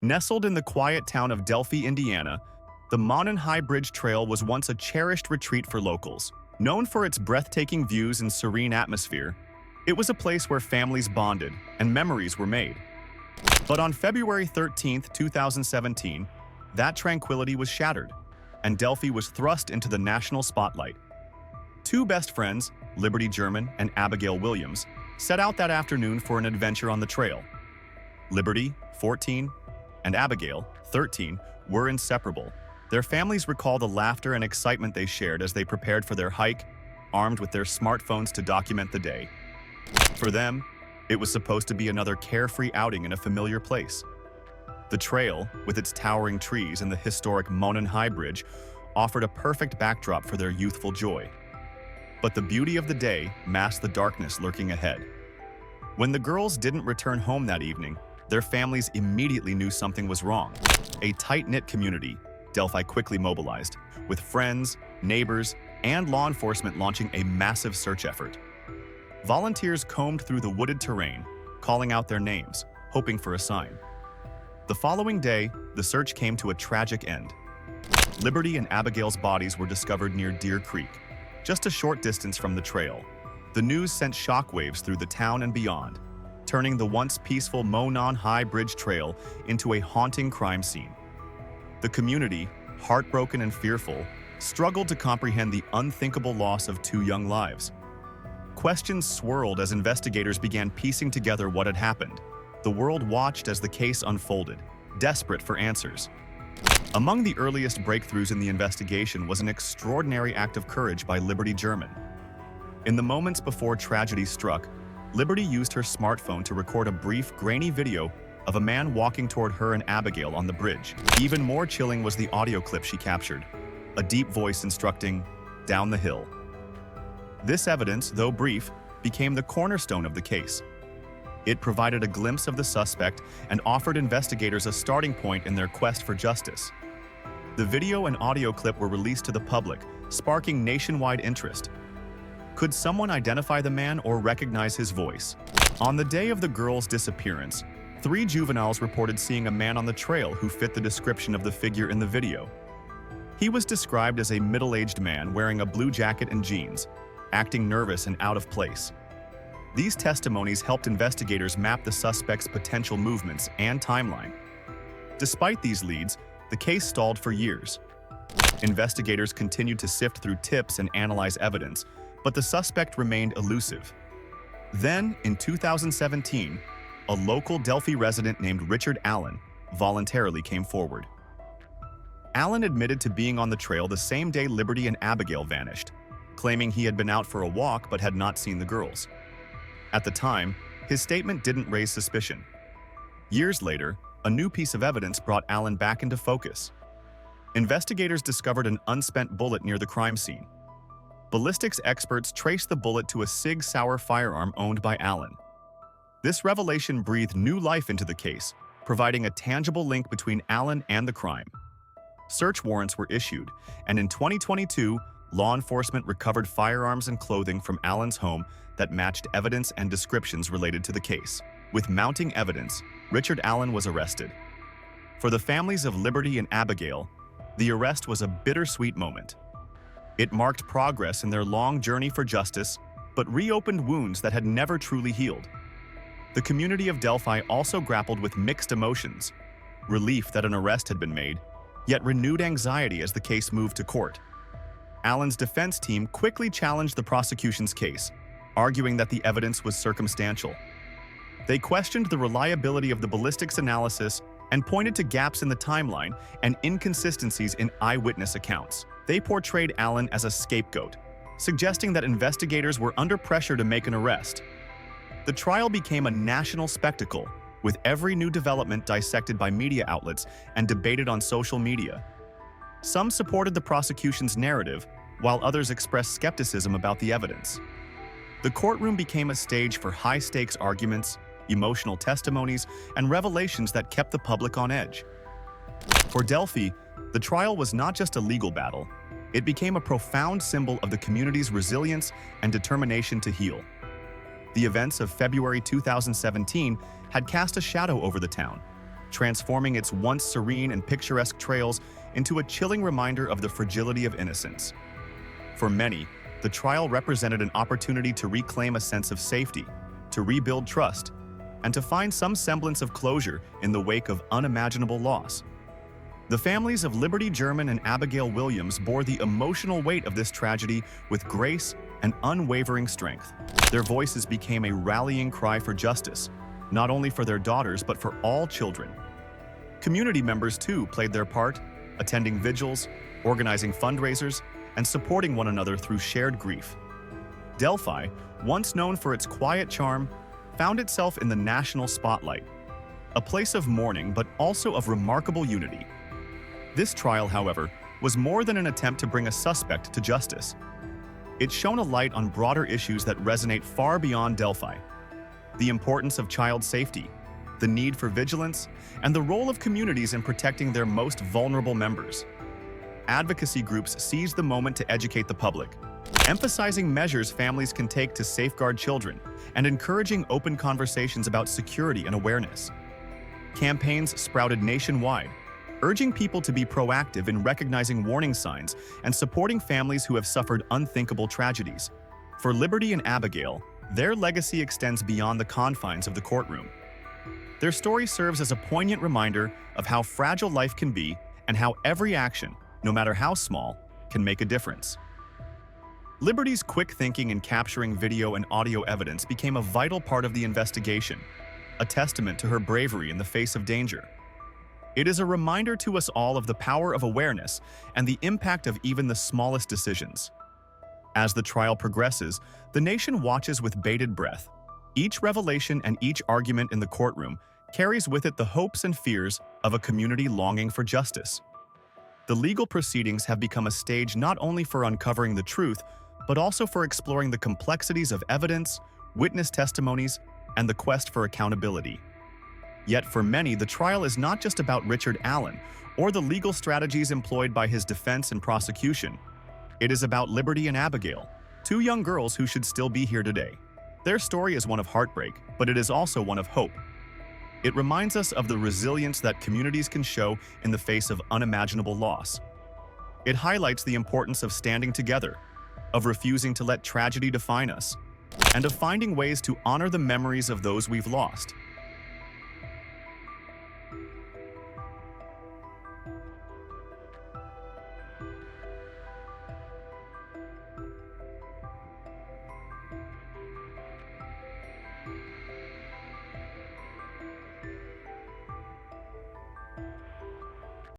Nestled in the quiet town of Delphi, Indiana, the Monon High Bridge Trail was once a cherished retreat for locals. Known for its breathtaking views and serene atmosphere, it was a place where families bonded and memories were made. But on February 13, 2017, that tranquility was shattered, and Delphi was thrust into the national spotlight. Two best friends, Liberty German and Abigail Williams, set out that afternoon for an adventure on the trail. Liberty, 14, and Abigail, 13, were inseparable. Their families recall the laughter and excitement they shared as they prepared for their hike, armed with their smartphones to document the day. For them, it was supposed to be another carefree outing in a familiar place. The trail, with its towering trees and the historic Monon High Bridge, offered a perfect backdrop for their youthful joy. But the beauty of the day masked the darkness lurking ahead. When the girls didn't return home that evening, their families immediately knew something was wrong. A tight-knit community, Delphi quickly mobilized, with friends, neighbors, and law enforcement launching a massive search effort. Volunteers combed through the wooded terrain, calling out their names, hoping for a sign. The following day, the search came to a tragic end. Liberty and Abigail's bodies were discovered near Deer Creek, just a short distance from the trail. The news sent shockwaves through the town and beyond, turning the once peaceful Monon High Bridge Trail into a haunting crime scene. The community, heartbroken and fearful, struggled to comprehend the unthinkable loss of two young lives. Questions swirled as investigators began piecing together what had happened. The world watched as the case unfolded, desperate for answers. Among the earliest breakthroughs in the investigation was an extraordinary act of courage by Liberty German. In the moments before tragedy struck, Liberty used her smartphone to record a brief, grainy video of a man walking toward her and Abigail on the bridge. Even more chilling was the audio clip she captured, a deep voice instructing, "Down the hill." This evidence, though brief, became the cornerstone of the case. It provided a glimpse of the suspect and offered investigators a starting point in their quest for justice. The video and audio clip were released to the public, sparking nationwide interest. Could someone identify the man or recognize his voice? On the day of the girls' disappearance, 3 juveniles reported seeing a man on the trail who fit the description of the figure in the video. He was described as a middle-aged man wearing a blue jacket and jeans, acting nervous and out of place. These testimonies helped investigators map the suspect's potential movements and timeline. Despite these leads, the case stalled for years. Investigators continued to sift through tips and analyze evidence, but the suspect remained elusive. Then, in 2017, a local Delphi resident named Richard Allen voluntarily came forward. Allen admitted to being on the trail the same day Liberty and Abigail vanished, claiming he had been out for a walk but had not seen the girls. At the time, his statement didn't raise suspicion. Years later, a new piece of evidence brought Allen back into focus. Investigators discovered an unspent bullet near the crime scene. Ballistics experts traced the bullet to a Sig Sauer firearm owned by Allen. This revelation breathed new life into the case, providing a tangible link between Allen and the crime. Search warrants were issued, and in 2022, law enforcement recovered firearms and clothing from Allen's home that matched evidence and descriptions related to the case. With mounting evidence, Richard Allen was arrested. For the families of Liberty and Abigail, the arrest was a bittersweet moment. It marked progress in their long journey for justice, but reopened wounds that had never truly healed. The community of Delphi also grappled with mixed emotions: relief that an arrest had been made, yet renewed anxiety as the case moved to court. Allen's defense team quickly challenged the prosecution's case, arguing that the evidence was circumstantial. They questioned the reliability of the ballistics analysis and pointed to gaps in the timeline and inconsistencies in eyewitness accounts. They portrayed Allen as a scapegoat, suggesting that investigators were under pressure to make an arrest. The trial became a national spectacle, with every new development dissected by media outlets and debated on social media. Some supported the prosecution's narrative, while others expressed skepticism about the evidence. The courtroom became a stage for high-stakes arguments, emotional testimonies, and revelations that kept the public on edge. For Delphi, the trial was not just a legal battle. It became a profound symbol of the community's resilience and determination to heal. The events of February 2017 had cast a shadow over the town, transforming its once serene and picturesque trails into a chilling reminder of the fragility of innocence. For many, the trial represented an opportunity to reclaim a sense of safety, to rebuild trust, and to find some semblance of closure in the wake of unimaginable loss. The families of Liberty German and Abigail Williams bore the emotional weight of this tragedy with grace and unwavering strength. Their voices became a rallying cry for justice, not only for their daughters but for all children. Community members too played their part, attending vigils, organizing fundraisers, and supporting one another through shared grief. Delphi, once known for its quiet charm, found itself in the national spotlight, a place of mourning but also of remarkable unity. This trial, however, was more than an attempt to bring a suspect to justice. It shone a light on broader issues that resonate far beyond Delphi: the importance of child safety, the need for vigilance, and the role of communities in protecting their most vulnerable members. Advocacy groups seized the moment to educate the public, emphasizing measures families can take to safeguard children and encouraging open conversations about security and awareness. Campaigns sprouted nationwide, urging people to be proactive in recognizing warning signs and supporting families who have suffered unthinkable tragedies. For Liberty and Abigail, their legacy extends beyond the confines of the courtroom. Their story serves as a poignant reminder of how fragile life can be and how every action, no matter how small, can make a difference. Liberty's quick thinking in capturing video and audio evidence became a vital part of the investigation, a testament to her bravery in the face of danger. It is a reminder to us all of the power of awareness and the impact of even the smallest decisions. As the trial progresses, the nation watches with bated breath. Each revelation and each argument in the courtroom carries with it the hopes and fears of a community longing for justice. The legal proceedings have become a stage not only for uncovering the truth, but also for exploring the complexities of evidence, witness testimonies, and the quest for accountability. Yet for many, the trial is not just about Richard Allen or the legal strategies employed by his defense and prosecution. It is about Liberty and Abigail, two young girls who should still be here today. Their story is one of heartbreak, but it is also one of hope. It reminds us of the resilience that communities can show in the face of unimaginable loss. It highlights the importance of standing together, of refusing to let tragedy define us, and of finding ways to honor the memories of those we've lost.